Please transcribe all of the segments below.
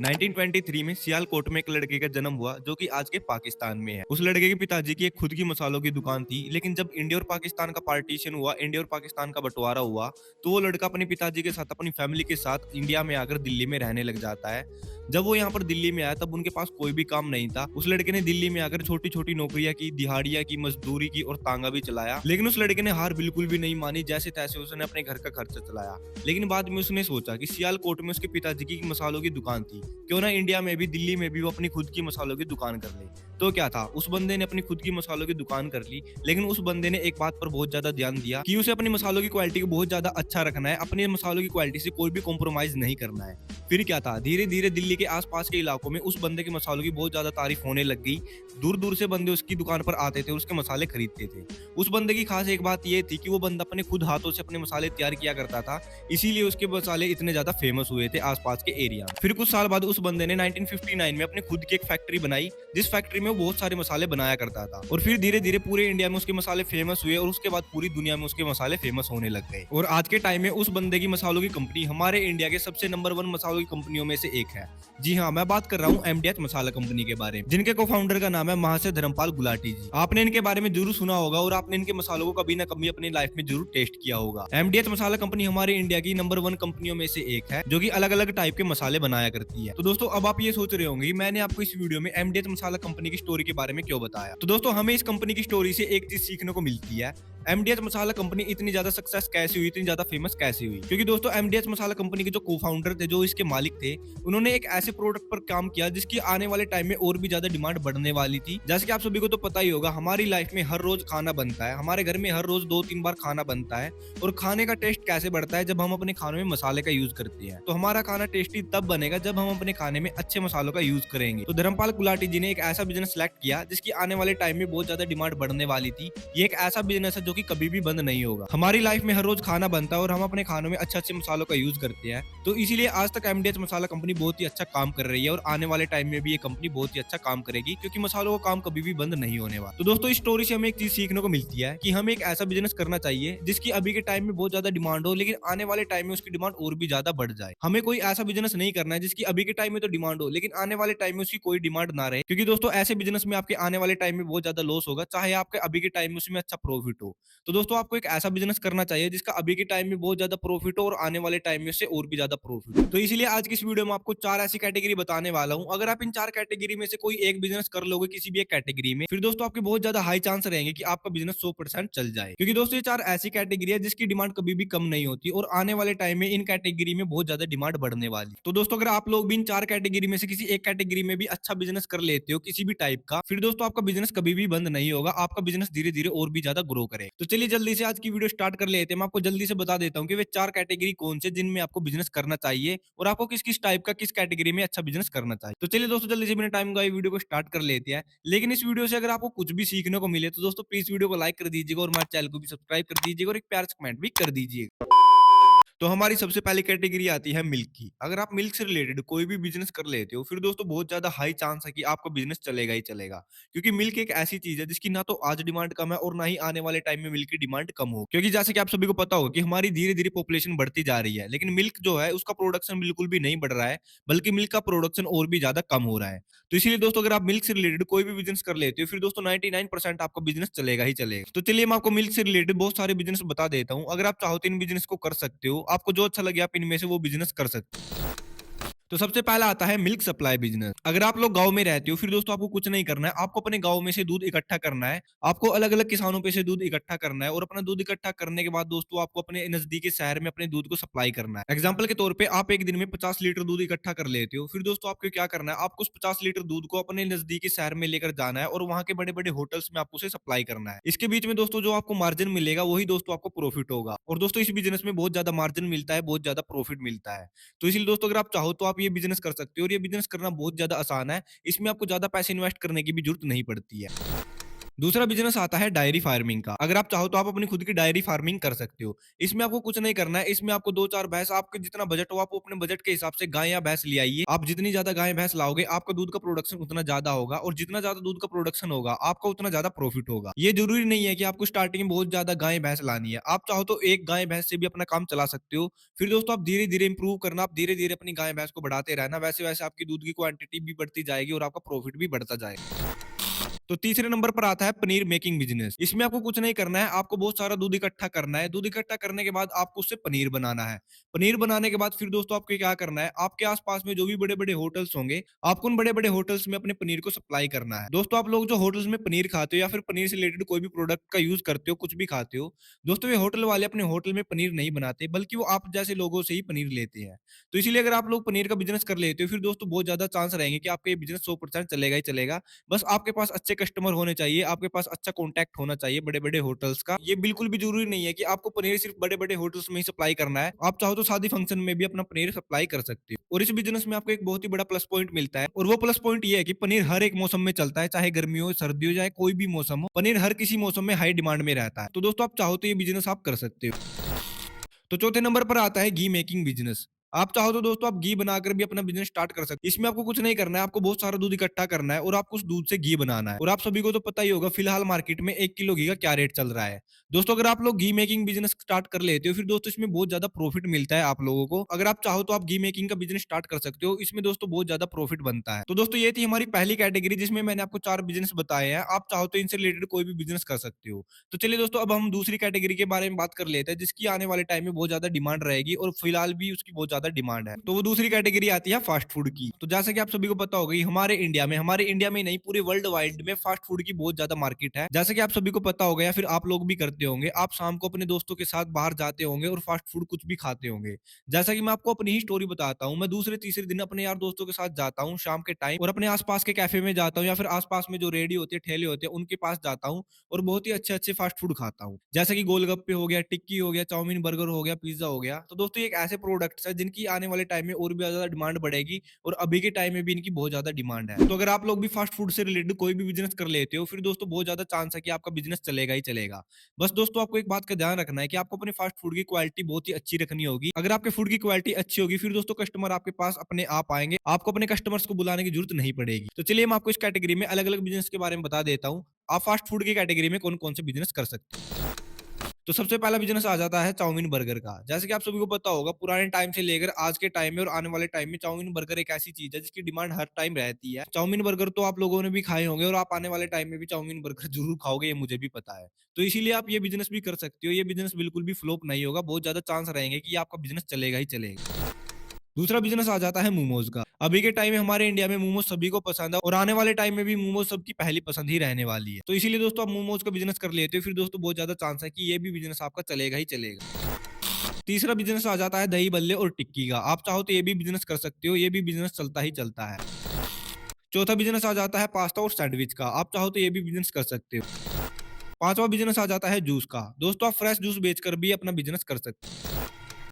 1923 में सियालकोट में एक लड़के का जन्म हुआ जो कि आज के पाकिस्तान में है। उस लड़के के पिताजी की एक खुद की मसालों की दुकान थी, लेकिन जब इंडिया और पाकिस्तान का पार्टीशन हुआ, इंडिया और पाकिस्तान का बंटवारा हुआ, तो वो लड़का अपने पिताजी के साथ, अपनी फैमिली के साथ इंडिया में आकर दिल्ली में रहने लग जाता है। जब वो यहाँ पर दिल्ली में आया तब उनके पास कोई भी काम नहीं था। उस लड़के ने दिल्ली में आकर छोटी-छोटी नौकरियाँ की, दिहाड़ियाँ की, मजदूरी की और तांगा भी चलाया। लेकिन उस लड़के ने हार बिल्कुल भी नहीं मानी, जैसे-तैसे उसने अपने घर का खर्चा चलाया। लेकिन बाद में उसने सोचा कि सियालकोट में उसके पिताजी की मसालों की दुकान थी, क्यों ना इंडिया में भी, दिल्ली में भी वो अपनी खुद की मसालों की दुकान कर ले। तो क्या था, उस बंदे ने अपनी खुद की मसालों की दुकान कर ली, लेकिन उस बंदे ने एक बात पर बहुत ज्यादा ध्यान दिया कि उसे अपनी मसालों की क्वालिटी को बहुत ज्यादा अच्छा रखना है, अपनी मसालों की क्वालिटी से कोई भी कॉम्प्रोमाइज नहीं करना है। फिर क्या था, धीरे धीरे दिल्ली के आसपास के इलाकों में उस बंदे के मसालों की बहुत ज्यादा तारीफ होने लग गई। दूर दूर से बंदे उसकी दुकान पर आते थे और उसके मसाले खरीदते थे। उस बंदे की खास एक बात ये थी कि वो बंदा अपने खुद हाथों से अपने मसाले तैयार किया करता था, इसीलिए उसके मसाले इतने ज्यादा फेमस हुए थे आसपास के एरिया में। फिर कुछ साल बाद उस बंदे ने 1959 में अपनी खुद की एक फैक्ट्री बनाई, जिस फैक्ट्री में वो बहुत सारे मसाले बनाया करता था। और फिर धीरे धीरे पूरे इंडिया में उसके मसाले फेमस हुए और उसके बाद पूरी दुनिया में उसके मसाले फेमस होने लग गए। और आज के टाइम में उस बंदे की मसालों की कंपनी हमारे इंडिया के सबसे नंबर 1 मसालों की कंपनियों में से एक है। जी हाँ, मैं बात कर रहा हूँ एमडीएच मसाला कंपनी के बारे में, जिनके को फाउंडर का नाम है महाशय धर्मपाल गुलाटी जी। आपने इनके बारे में जरूर सुना होगा और आपने इनके मसालों को कभी ना कभी अपनी लाइफ में जरूर टेस्ट किया होगा। एमडीएच मसाला कंपनी हमारे इंडिया की नंबर 1 कंपनियों में से एक है, जो कि अलग अलग टाइप के मसाले बनाया करती है। तो दोस्तों, अब आप ये सोच रहे होंगे कि मैंने आपको इस वीडियो में एमडीएच मसाला कंपनी की स्टोरी के बारे में क्यों बताया। तो दोस्तों, हमें इस कंपनी की स्टोरी से एक चीज सीखने को मिलती है, एमडीएच मसाला कंपनी इतनी ज्यादा सक्सेस कैसे हुई, इतनी ज्यादा फेमस कैसे हुई। क्योंकि दोस्तों, एमडीएच मसाला कंपनी के जो को फाउंडर थे, जो इसके मालिक थे, उन्होंने एक ऐसे प्रोडक्ट पर काम किया जिसकी आने वाले टाइम में और भी ज्यादा डिमांड बढ़ने वाली थी। जैसे कि आप सभी को तो पता ही होगा, हमारी लाइफ में हर रोज खाना बनता है, हमारे घर में हर रोज 2-3 बार खाना बनता है। और खाने का टेस्ट कैसे बढ़ता है, जब हम अपने खानों में मसाले का यूज करते हैं। तो हमारा खाना टेस्टी तब बनेगा जब हम अपने खाने में अच्छे मसालों का यूज करेंगे। तो धर्मपाल गुलाटी जी ने एक ऐसा बिजनेस सेलेक्ट किया जिसकी आने वाले टाइम में बहुत ज्यादा डिमांड बढ़ने वाली थी। ये एक ऐसा बिजनेस है जो कि कभी भी बंद नहीं होगा। हमारी लाइफ में हर रोज खाना बनता है और हम अपने खानों में अच्छे अच्छे मसालों का यूज करते हैं। तो इसीलिए आज तक एमडीएच मसाला कंपनी बहुत ही अच्छा काम कर रही है और आने वाले टाइम में भी ये कंपनी बहुत ही अच्छा काम करेगी, क्योंकि मसालों का काम कभी भी बंद नहीं होने वाला। तो दोस्तों, इस स्टोरी से हमें एक चीज सीखने को मिलती है कि हमें एक ऐसा बिजनेस करना चाहिए जिसकी अभी के टाइम में बहुत ज्यादा डिमांड हो, लेकिन आने वाले टाइम में उसकी डिमांड और भी ज्यादा बढ़ जाए। हमें कोई ऐसा बिजनेस नहीं करना है जिसकी अभी के टाइम में तो डिमांड हो, लेकिन आने वाले टाइम में उसकी कोई डिमांड ना रहे, क्योंकि दोस्तों, ऐसे बिजनेस में आपके आने वाले टाइम में बहुत ज्यादा लॉस होगा, चाहे आपके अभी के टाइम में उसमें अच्छा प्रॉफिट हो। तो दोस्तों, आपको एक ऐसा बिजनेस करना चाहिए जिसका अभी के टाइम में बहुत ज्यादा प्रॉफिट हो और आने वाले टाइम में उससे और भी ज्यादा प्रॉफिट हो। तो इसीलिए आज की इस वीडियो में आपको 4 ऐसी कैटेगरी बताने वाला हूं। अगर आप इन 4 कैटेगरी में से कोई एक बिजनेस कर लोगे किसी भी एक कैटेगरी में, फिर दोस्तों आपके बहुत ज्यादा हाई चांस रहेंगे कि आपका बिजनेस 100% चल जाए। क्योंकि दोस्तों, ये 4 ऐसी कैटेगरी है जिसकी डिमांड कभी भी कम नहीं होती और आने वाले टाइम में इन कैटेगरी में बहुत ज्यादा डिमांड बढ़ने वाली। तो दोस्तों, अगर आप लोग भी इन 4 कैटेगरी में से किसी एक कैटेगरी में भी अच्छा बिजनेस कर लेते हो किसी भी टाइप का, फिर दोस्तों आपका बिजनेस कभी भी बंद नहीं होगा, आपका बिजनेस धीरे धीरे और भी ज्यादा ग्रो करे। तो चलिए जल्दी से आज की वीडियो स्टार्ट कर लेते हैं। मैं आपको जल्दी से बता देता हूँ कि वे 4 कैटेगरी कौन से जिनमें आपको बिजनेस करना चाहिए और आपको किस किस टाइप का, किस कैटेगरी में अच्छा बिजनेस करना चाहिए। तो चलिए दोस्तों, जल्दी से बिना टाइम गवाए वीडियो को स्टार्ट कर लेते हैं। लेकिन इस वीडियो से अगर आपको कुछ भी सीखने को मिले तो दोस्तों प्लीज वीडियो को लाइक कर दीजिएगा और हमारे चैनल को भी सब्सक्राइब कर दीजिएगा और एक प्यार से कमेंट भी कर दीजिएगा। तो हमारी सबसे पहली कैटेगरी आती है मिल्क की। अगर आप मिल्क से रिलेटेड कोई भी बिजनेस कर लेते हो, फिर दोस्तों बहुत ज्यादा हाई चांस है कि आपका बिजनेस चलेगा ही चलेगा। क्योंकि मिल्क एक ऐसी चीज है जिसकी ना तो आज डिमांड कम है और ना ही आने वाले टाइम में मिल्क की डिमांड कम हो। क्योंकि जैसे कि आप सभी को पता होगा कि हमारी धीरे धीरे पॉपुलेशन बढ़ती जा रही है, लेकिन मिल्क जो है उसका प्रोडक्शन बिल्कुल भी नहीं बढ़ रहा है, बल्कि मिल्क का प्रोडक्शन और भी ज्यादा कम हो रहा है। तो इसीलिए दोस्तों, अगर आप मिल्क से रिलेटेड कोई भी बिजनेस कर लेते हो, फिर दोस्तों 99% आपका बिजनेस चलेगा ही चलेगा। तो चलिए मैं आपको मिल्क से रिलेटेड बहुत सारे बिजनेस बता देता हूँ। अगर आप चाहो तो इन बिजनेस को कर सकते हो, आपको जो अच्छा लगे आप इनमें से वो बिजनेस कर सकते हो। तो सबसे पहला आता है मिल्क सप्लाई बिजनेस। अगर आप लोग गांव में रहते हो, फिर दोस्तों आपको कुछ नहीं करना है, आपको अपने गांव में से दूध इकट्ठा करना है। आपको अलग अलग किसानों पे से दूध इकट्ठा करना है और अपना दूध इकट्ठा करने के बाद दोस्तों आपको अपने नजदीकी शहर में अपने दूध को सप्लाई करना है। एग्जाम्पल के तौर पे आप एक दिन में 50 लीटर दूध इकट्ठा कर लेते हो, फिर दोस्तों आपको क्या करना है, आपको उस 50 लीटर दूध को अपने नजदीकी शहर में लेकर जाना है और वहां के बड़े बड़े होटल्स में आपको उसे सप्लाई करना है। इसके बीच में दोस्तों जो आपको मार्जिन मिलेगा वही दोस्तों आपको प्रॉफिट होगा। और दोस्तों इस बिजनेस में बहुत ज्यादा मार्जिन मिलता है, बहुत ज्यादा प्रॉफिट मिलता है। तो इसलिए दोस्तों, अगर आप चाहो तो आप ये बिजनेस कर सकते हो और ये बिजनेस करना बहुत ज्यादा आसान है। इसमें आपको ज्यादा पैसे इन्वेस्ट करने की भी जरूरत नहीं पड़ती है। दूसरा बिज़नेस आता है डायरी फार्मिंग का। अगर आप चाहो तो आप अपनी खुद की डायरी फार्मिंग कर सकते हो। इसमें आपको कुछ नहीं करना है, इसमें आपको 2-4 भैंस आपके जितना बजट हो आप अपने बजट के हिसाब से गाय या भैंस ले आइए। आप जितनी ज़्यादा गाय भैंस लाओगे, आपका दूध का प्रोडक्शन उतना ज़्यादा होगा और जितना ज़्यादा दूध का प्रोडक्शन होगा, आपका उतना ज़्यादा प्रॉफिट होगा। ये ज़रूरी नहीं है कि आपको स्टार्टिंग में बहुत ज़्यादा गाय भैंस लानी है। आप चाहो तो एक गाय भैंस से भी अपना काम चला सकते हो। फिर दोस्तों आप धीरे-धीरे इम्प्रूव करना, आप धीरे-धीरे अपनी गाय भैंस को बढ़ाते रहना, वैसे-वैसे आपकी दूध की क्वांटिटी भी बढ़ती जाएगी और आपका प्रॉफिट भी बढ़ता जाएगा। तो तीसरे नंबर पर आता है पनीर मेकिंग बिज़नेस। इसमें आपको कुछ नहीं करना है, आपको बहुत सारा दूध इकट्ठा करना है। दूध इकट्ठा करने के बाद आपको उससे पनीर बनाना है। पनीर बनाने के बाद फिर दोस्तों आपको क्या करना है, आपके आस-पास में जो भी बड़े-बड़े होटल्स होंगे, आपको उन बड़े-बड़े होटल्स में अपने पनीर को सप्लाई करना है। दोस्तों आप लोग जो होटल्स में पनीर खाते हो या फिर पनीर से रिलेटेड कोई भी प्रोडक्ट का यूज़ करते हो, कुछ भी खाते हो, दोस्तों ये होटल वाले अपने होटल में पनीर नहीं बनाते, बल्कि वो आप जैसे लोगों से ही पनीर लेते हैं। तो इसीलिए अगर आप लोग पनीर का बिज़नेस कर लेते हो, फिर दोस्तों बहुत ज़्यादा चांस रहेंगे कि आपका ये बिज़नेस 100% चलेगा ही चलेगा। बस आपके पास अच्छे कस्टमर होने चाहिए, आपके पास अच्छा कॉन्टैक्ट होना चाहिए बड़े-बड़े होटल्स का। ये बिल्कुल भी ज़रूरी नहीं है कि आपको पनीर सिर्फ़ बड़े-बड़े होटल्स में ही सप्लाई करना है। आप चाहो तो शादी फंक्शन में भी अपना पनीर सप्लाई कर सकते हो। और इस बिज़नेस में आपको एक बहुत ही बड़ा प्लस पॉइंट मिलता है और वो प्लस पॉइंट ये है कि पनीर हर एक मौसम में चलता है, चाहे गर्मी हो, सर्दी हो, चाहे कोई भी मौसम हो। पनीर हर किसी मौसम में हाई डिमांड में रहता है। तो दोस्तों आप चाहो तो ये बिज़नेस आप कर सकते हो। तो चौथे नंबर पर आता है घी मेकिंग बिज़नेस। आप चाहो तो दोस्तों आप घी बनाकर भी अपना बिज़नेस स्टार्ट कर सकते हैं। इसमें आपको कुछ नहीं करना है, आपको बहुत सारा दूध इकट्ठा करना है और आपको उस दूध से घी बनाना है। और आप सभी को तो पता ही होगा फिलहाल मार्केट में 1 किलो घी का क्या रेट चल रहा है। दोस्तों अगर आप लोग घी मेकिंग बिज़नेस स्टार्ट कर लेते हो, फिर दोस्तों इसमें बहुत ज़्यादा प्रॉफिट मिलता है आप लोगों को। अगर आप चाहो तो आप घी मेकिंग का बिज़नेस स्टार्ट कर सकते हो। इसमें दोस्तों बहुत ज़्यादा प्रॉफिट बनता है। तो दोस्तों ये थी हमारी पहली कैटेगरी जिसमें मैंने आपको 4 बिज़नेस बताए हैं। आप चाहो तो इनसे रिलेटेड कोई भी बिज़नेस कर सकते हो। तो चलिए दोस्तों अब हम दूसरी कैटेगरी के बारे में बात कर लेते हैं जिसकी आने वाले टाइम में बहुत ज़्यादा डिमांड रहेगी और फिलहाल भी उसकी बहुत ज़्यादा डिमांड है। तो वो दूसरी कैटेगरी आती है फास्ट फूड की। तो जैसा कि आप सभी को पता होगा कि हमारे इंडिया में ही नहीं पूरे वर्ल्ड वाइड में फास्ट फूड की बहुत ज़्यादा मार्केट है। जैसा कि आप सभी को पता होगा या फिर आप लोग भी करते होंगे, आप शाम को अपने दोस्तों के साथ बाहर जाते होंगे और फास्ट फूड कुछ भी खाते होंगे। जैसा कि मैं आपको अपनी ही स्टोरी बताता हूँ, मैं दूसरे तीसरे दिन अपने यार दोस्तों के साथ जाता हूँ शाम के टाइम और अपने आस-पास के कैफे में जाता हूँ या फिर आस-पास में जो रेहड़ी होती है, ठेले होते हैं, उनके पास जाता हूँ और बहुत ही अच्छे-अच्छे फास्ट फूड खाता हूँ। जैसे कि गोलगप्पे हो गया, टिक्की हो गया, चाउमीन, बर्गर हो गया, पिज़्ज़ा हो गया। तो दोस्तों ये एक ऐसे प्रोडक्ट्स हैं जिनकी आने वाले टाइम में और भी ज़्यादा डिमांड बढ़ेगी और अभी के टाइम में भी इनकी बहुत ज़्यादा डिमांड है। तो अगर आप लोग भी फास्ट फूड से रिलेटेड कोई भी बिज़नेस कर लेते हो, फिर दोस्तों बहुत ज़्यादा चांस है कि आपका बिज़नेस चलेगा ही चलेगा। बस दोस्तों आपको एक बात का ध्यान रखना है कि आपको अपने फास्ट फूड की क्वालिटी बहुत ही अच्छी रखनी होगी। अगर आपके फूड की क्वालिटी अच्छी होगी, फिर दोस्तों कस्टमर आपके पास अपने आप आएँगे। आपको अपने कस्टमर्स को बुलाने की ज़रूरत नहीं पड़ेगी। तो चलिए मैं आपको इस कैटेगरी में अलग-अलग बिज़नेस के बारे में बता देता हूँ। आप फास्ट फूड की कैटेगरी में कौन-कौन से बिज़नेस कर सकते हो। तो सबसे पहला बिज़नेस आ जाता है चाउमीन बर्गर का। जैसे कि आप सभी को पता होगा पुराने टाइम से लेकर आज के टाइम में और आने वाले टाइम में चाउमीन बर्गर एक ऐसी चीज़ है जिसकी डिमांड हर टाइम रहती है। चाउमीन बर्गर तो आप लोगों ने भी खाए होंगे और आप आने वाले टाइम में भी चाउमीन बर्गर ज़रूर खाओगे, ये मुझे भी पता है। तो इसीलिए आप ये बिज़नेस भी कर सकते हो। ये बिज़नेस बिल्कुल भी फ्लॉप नहीं होगा। बहुत ज़्यादा चांस रहेंगे कि आपका बिज़नेस चलेगा ही चलेगा। दूसरा बिज़नेस आ जाता है मोमोज़ का। अभी के टाइम में हमारे इंडिया में मोमोज़ सभी को पसंद है और आने वाले टाइम में भी मोमोज़ सबकी पहली पसंद ही रहने वाली है। तो इसीलिए दोस्तों आप मोमोज़ का बिज़नेस कर लेते हो, फिर दोस्तों बहुत ज़्यादा चांस है कि ये भी बिज़नेस आपका चलेगा ही चलेगा। तीसरा बिज़नेस आ जाता है दही बल्ले और टिक्की का। आप चाहो तो ये भी बिज़नेस कर सकते हो, ये भी बिज़नेस चलता ही चलता है। चौथा बिज़नेस आ जाता है पास्ता और सैंडविच का। आप चाहो तो ये भी बिज़नेस कर सकते हो। पाँचवाँ बिज़नेस आ जाता है जूस का। दोस्तों आप फ्रेश जूस बेचकर भी अपना बिज़नेस कर सकते हो।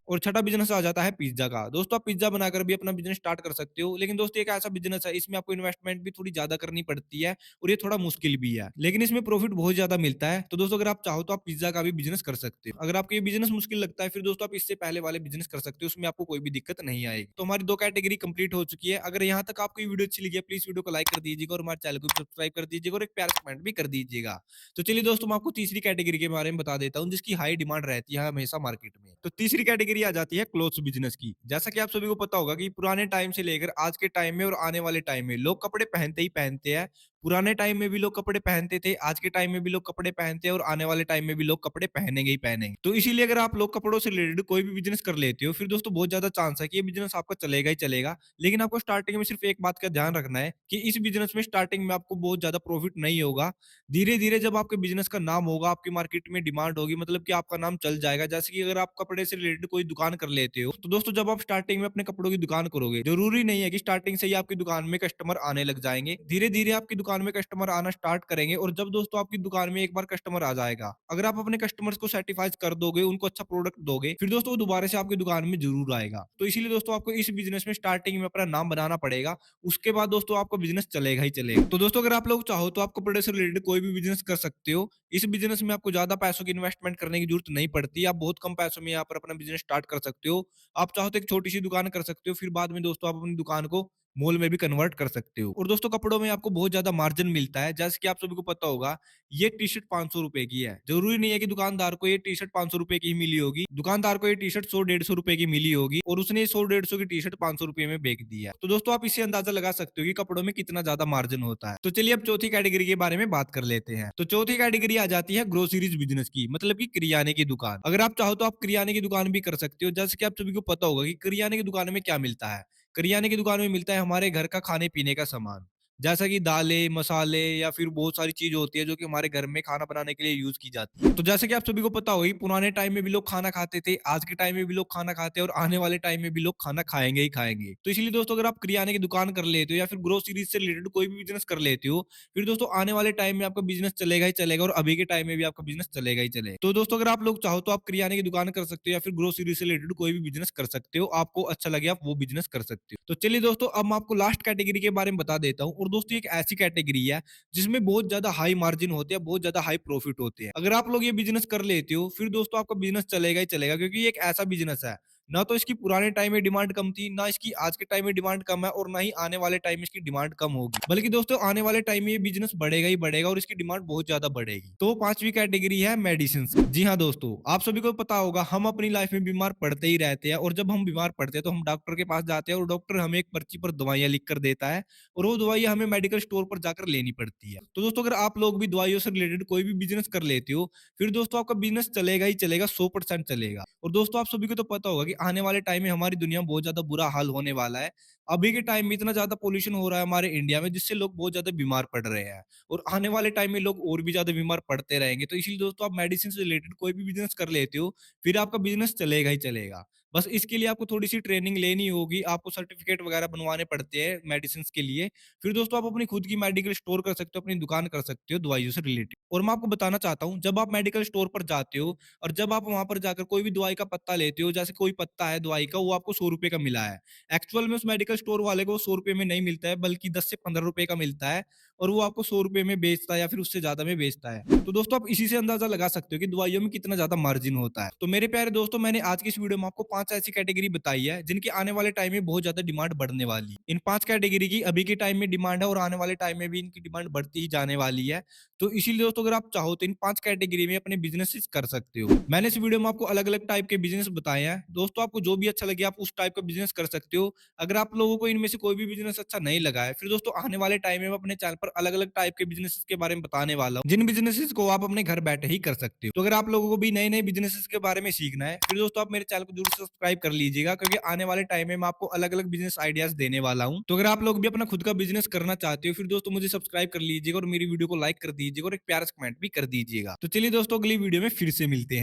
और छठा बिज़नेस आ जाता है पिज़्ज़ा का। दोस्तों आप पिज़्ज़ा बनाकर भी अपना बिज़नेस स्टार्ट कर सकते हो। लेकिन दोस्तों एक ऐसा बिज़नेस है इसमें आपको इन्वेस्टमेंट भी थोड़ी ज़्यादा करनी पड़ती है और ये थोड़ा मुश्किल भी है। लेकिन इसमें प्रॉफिट बहुत ज़्यादा मिलता है। तो दोस्तों अगर आप चाहो तो आप पिज़्ज़ा का भी बिज़नेस कर सकते हो। अगर आपको ये बिज़नेस मुश्किल लगता है फिर दोस्तों आप इससे पहले वाले बिज़नेस कर सकते हो। उसमें आपको कोई भी दिक्कत नहीं आएगी। तो हमारी 2 कैटेगरी कंप्लीट हो चुकी है। अगर यहाँ तक आपको ये वीडियो अच्छी लगी है प्लीज़ वीडियो को लाइक कर दीजिएगा और हमारे चैनल को भी सब्सक्राइब कर दीजिएगा और एक प्यारा सा कमेंट भी कर दीजिएगा। तो चलिए दोस्तों मैं आपको तीसरी कैटेगरी के बारे में बता देता हूँ जिसकी हाई डिमांड रहती है हमेशा मार्केट में। तो तीसरी कैटेगरी आ जाती है क्लोथ्स बिज़नेस की। जैसा कि आप सभी को पता होगा कि पुराने टाइम से लेकर आज के टाइम में और आने वाले टाइम में लोग कपड़े पहनते ही पहनते हैं। पुराने टाइम में भी लोग कपड़े पहनते थे, आज के टाइम में भी लोग कपड़े पहनते हैं और आने वाले टाइम में भी लोग कपड़े पहनेंगे ही पहनेंगे। तो इसीलिए अगर आप लोग कपड़ों से रिलेटेड कोई भी बिज़नेस कर लेते हो, फिर दोस्तों बहुत ज़्यादा चांस है कि ये बिज़नेस आपका चलेगा ही चलेगा। लेकिन आपको स्टार्टिंग में सिर्फ एक बात का ध्यान रखना है कि इस बिज़नेस में स्टार्टिंग में आपको बहुत ज़्यादा प्रॉफिट नहीं होगा। धीरे-धीरे जब आपके बिज़नेस का नाम होगा, आपकी मार्केट में डिमांड होगी मतलब कि आपका नाम चल जाएगा। जैसे कि अगर आप कपड़े से रिलेटेड कोई दुकान कर लेते हो, तो दोस्तों जब आप स्टार्टिंग में अपने कपड़ों की दुकान करोगे, ज़रूरी नहीं है कि स्टार्टिंग से ही आपकी दुकान में कस्टमर आने लग जाएँगे। धीरे-धीरे आपकी दुकान दुकान में कस्टमर आना स्टार्ट करेंगे और जब दोस्तों आपकी दुकान में एक बार कस्टमर आ जाएगा, अगर आप अपने कस्टमर्स को सेटिस्फाई कर दोगे, उनको अच्छा प्रोडक्ट दोगे, फिर दोस्तों वो दोबारा से आपकी दुकान में ज़रूर आएगा। तो इसीलिए दोस्तों आपको इस बिज़नेस में स्टार्टिंग में अपना नाम बनाना पड़ेगा, उसके बाद दोस्तों आपका बिज़नेस चलेगा ही चलेगा। तो दोस्तों अगर आप लोग चाहो तो आप कपड़े से रिलेटेड कोई भी बिज़नेस कर सकते हो। इस बिज़नेस में आपको ज़्यादा पैसों की इन्वेस्टमेंट करने की ज़रूरत नहीं पड़ती, आप बहुत कम पैसों में यहाँ पर अपना बिज़नेस स्टार्ट कर सकते हो। आप चाहो तो एक छोटी-सी दुकान कर सकते हो, फिर बाद में दोस्तों आप अपनी दुकान को मॉल में भी कन्वर्ट कर सकते हो। और दोस्तों कपड़ों में आपको बहुत ज़्यादा मार्जिन मिलता है, जैसे कि आप सभी को पता होगा, ये टी-शर्ट ₹500 की है। ज़रूरी नहीं है कि दुकानदार को ये टी-शर्ट ₹500 की ही मिली होगी। दुकानदार को ये टी-शर्ट 100 ₹150 की मिली होगी और उसने 100 150 की टी-शर्ट ₹500 में बेच दी है। तो दोस्तों आप इससे अंदाज़ा लगा सकते हो कि कपड़ों में कितना ज़्यादा मार्जिन होता है। तो चलिए अब चौथी कैटेगरी के बारे में बात कर लेते हैं। तो चौथी कैटेगरी आ जाती है ग्रोसरीज़ बिज़नेस की, मतलब कि किरियाने की दुकान। अगर आप चाहो तो आप किरियाने की दुकान भी कर सकते हो। जैसे कि आप सभी को पता होगा कि किरियाने की दुकान में क्या मिलता है। करियाने की दुकान में मिलता है हमारे घर का खाने-पीने का सामान। जैसा कि दालें, मसाले या फिर बहुत सारी चीज़ होती है जो कि हमारे घर में खाना बनाने के लिए यूज़ की जाती है। तो जैसे कि आप सभी को पता होगा पुराने टाइम में भी लोग खाना खाते थे, आज के टाइम में भी लोग खाना खाते हैं और आने वाले टाइम में भी लोग खाना खाएँगे ही खाएँगे। तो इसीलिए दोस्तों अगर आप किरियाने की दुकान कर लेते हो या फिर ग्रोसरीज़ से रिलेटेड कोई भी बिज़नेस कर लेते हो, फिर दोस्तों आने वाले टाइम में आपका बिज़नेस चलेगा ही चलेगा और अभी के टाइम में भी आपका बिज़नेस चलेगा ही चलेगा। तो दोस्तों अगर आप लोग चाहो तो आप किरियाने की दुकान कर सकते हो या फिर ग्रोसरी से रिलेटेड कोई भी बिज़नेस कर सकते हो। आपको अच्छा लगे आप वो बिज़नेस कर सकते हो। तो चलिए दोस्तों अब मैं आपको लास्ट कैटेगरी के बारे में बता देता हूँ और दोस्तों एक ऐसी कैटेगरी है जिसमें बहुत ज़्यादा हाई मार्जिन होते हैं, बहुत ज़्यादा हाई प्रॉफिट होते हैं। अगर आप लोग ये बिज़नेस कर लेते हो, फिर दोस्तों आपका बिज़नेस चलेगा ही चलेगा क्योंकि ये एक ऐसा बिज़नेस है, ना तो इसकी पुराने टाइम में डिमांड कम थी, ना इसकी आज के टाइम में डिमांड कम है और ना ही आने वाले टाइम में इसकी डिमांड कम होगी। बल्कि दोस्तों आने वाले टाइम में ये बिज़नेस बढ़ेगा ही बढ़ेगा और इसकी डिमांड बहुत ज़्यादा बढ़ेगी। तो 5वीं कैटेगरी है मेडिसिन्स। जी हाँ दोस्तों, आप सभी को पता होगा हम अपनी लाइफ में बीमार पड़ते ही रहते हैं और जब हम बीमार पड़ते हैं तो हम डॉक्टर के पास जाते हैं और डॉक्टर हमें एक पर्ची पर दवाइयाँ लिख कर देता है और वो दवाइयाँ हमें मेडिकल स्टोर पर जाकर लेनी पड़ती है। तो दोस्तों अगर आप लोग भी दवाइयों से रिलेटेड कोई भी बिज़नेस कर लेते हो, फिर दोस्तों आपका बिज़नेस चलेगा ही चलेगा, 100% चलेगा। और दोस्तों आप सभी को तो पता होगा कि आने वाले टाइम में हमारी दुनिया में बहुत ज़्यादा बुरा हाल होने वाला है। अभी के टाइम में इतना ज़्यादा पॉल्यूशन हो रहा है हमारे इंडिया में जिससे लोग बहुत ज़्यादा बीमार पड़ रहे हैं और आने वाले टाइम में लोग और भी ज़्यादा बीमार पड़ते रहेंगे। तो इसीलिए दोस्तों आप मेडिसिन से रिलेटेड कोई भी बिज़नेस कर लेते हो, फिर आपका बिज़नेस चलेगा ही चलेगा। बस इसके लिए आपको थोड़ी-सी ट्रेनिंग लेनी होगी, आपको सर्टिफ़िकेट वगैरह बनवाने पड़ते हैं मेडिसिन्स के लिए। फिर दोस्तों आप अपनी खुद की मेडिकल स्टोर कर सकते हो, अपनी दुकान कर सकते हो दवाइयों से रिलेटेड। और मैं आपको बताना चाहता हूँ, जब आप मेडिकल स्टोर पर जाते हो और जब आप वहाँ पर जाकर कोई भी दवाई का पत्ता लेते हो, जैसे कोई पत्ता है दवाई का, वो आपको ₹100 का मिला है। एक्चुअल में उस मेडिकल स्टोर वाले को ₹100 में नहीं मिलता है, बल्कि 10 से ₹15 का मिलता है और वो आपको ₹100 में बेचता है या फिर उससे ज़्यादा में बेचता है। तो दोस्तों आप इसी से अंदाज़ा लगा सकते हो कि दवाइयों में कितना ज़्यादा मार्जिन होता है। तो मेरे प्यारे दोस्तों, मैंने आज की इस वीडियो में आपको 5 ऐसी कैटेगरी बताई है, जिनकी आने वाले टाइम में बहुत ज़्यादा डिमांड बढ़ने वाली है। इन 5 कैटेगरी की अभी के टाइम में डिमांड है और आने वाले टाइम में भी इनकी डिमांड बढ़ती ही जाने वाली है। तो इसीलिए दोस्तों अगर आप चाहो तो इन 5 कैटेगरी में अपने बिज़नेसेस कर सकते हो। मैंने इस वीडियो में आपको अलग-अलग टाइप के बिज़नेस बताए हैं। दोस्तों आपको जो भी अच्छा लगे आप उस टाइप का बिज़नेस कर सकते हो। अगर आप लोगों को इनमें से कोई भी बिज़नेस अच्छा नहीं लगा है, फिर दोस्तों आने वाले टाइम में मैं अपने चैनल पर अलग-अलग टाइप के बिज़नेसेस के बारे में बताने वाला हूँ, जिन बिज़नेसेस को आप अपने घर बैठे ही कर सकते हो। तो अगर आप लोगों को भी नए-नए बिज़नेसेस के बारे में सीखना है, फिर दोस्तों आप मेरे चैनल को ज़रूर सब्सक्राइब कर लीजिएगा क्योंकि आने वाले टाइम में मैं आपको अलग-अलग बिज़नेस आइडियाज़ देने वाला हूँ। तो अगर आप लोग भी अपना खुद का बिज़नेस करना चाहते हो, फिर दोस्तों मुझे सब्सक्राइब कर लीजिएगा और मेरी वीडियो को लाइक कर दीजिएगा और एक प्यारा सा कमेंट भी कर दीजिएगा। तो चलिए दोस्तों अगली वीडियो में फिर से मिलते हैं।